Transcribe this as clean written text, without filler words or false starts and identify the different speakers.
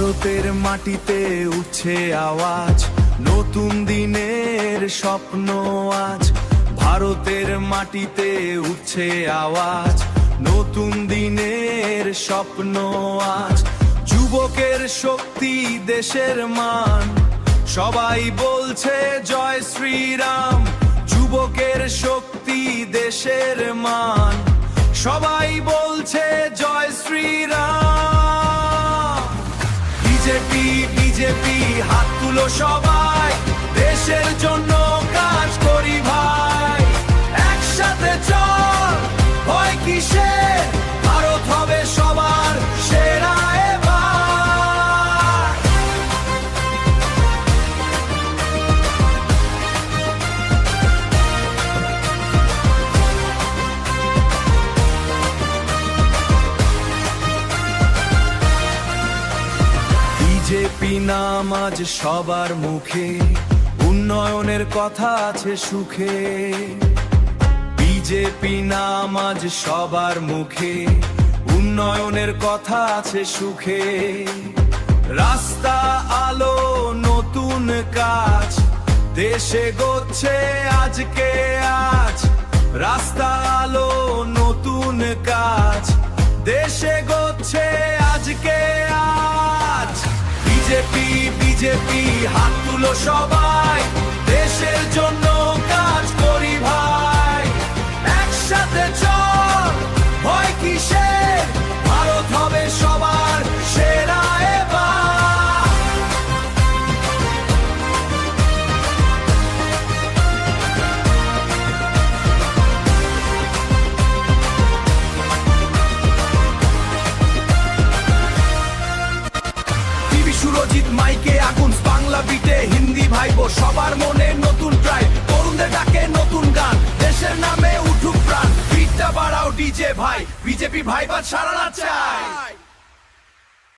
Speaker 1: ভারতের মাটিতে উঠছে আওয়াজ, নতুন দিনের স্বপ্ন আজ। ভারতের মাটিতে উঠছে আওয়াজ, নতুন দিনের স্বপ্ন আজ। যুবকের শক্তি দেশের মান, সবাই বলছে জয় শ্রীরাম। যুবকের শক্তি দেশের মান, সবাই বলছে জয় শ্রীরাম। বিজেপি বিজেপি হাত তুলো সবাই, দেশের জন্য কাজ করি ভাই। একসাথে চল, ভয় কিসের, ভারত হবে সবার সেরা এবার। বিজেপি নাম আজ সবার মুখে, উন্নয়নের কথা আছে সুখে। বিজেপি নাম আজ সবার মুখে, উন্নয়নের কথা আছে সুখে। রাস্তা আলো নতুন কাজ, দেশে গচ্ছে আজকে আজ। রাস্তা আলো নতুন কাজ, দেশে গচ্ছে আজকে আজ। বিজেপি বিজেপি হাত তুলো সবাই, দেশের জন্য কাজ করি ভাই। একসাথে চল, ভয় কিসের, ভারত হবে সবার সেরা এবার। টিভি সুরজিৎ মাইকে আগুন, বাংলা বিটে হিন্দি ভাইবো, সবার মনে নতুন ট্রাই। তরুণদের ডাকে নতুন গান, দেশের নামে উঠুক প্রাণ। বিটটা বাড়াও ডিজে ভাই, বিজেপি ভাইবার সারা নাচছে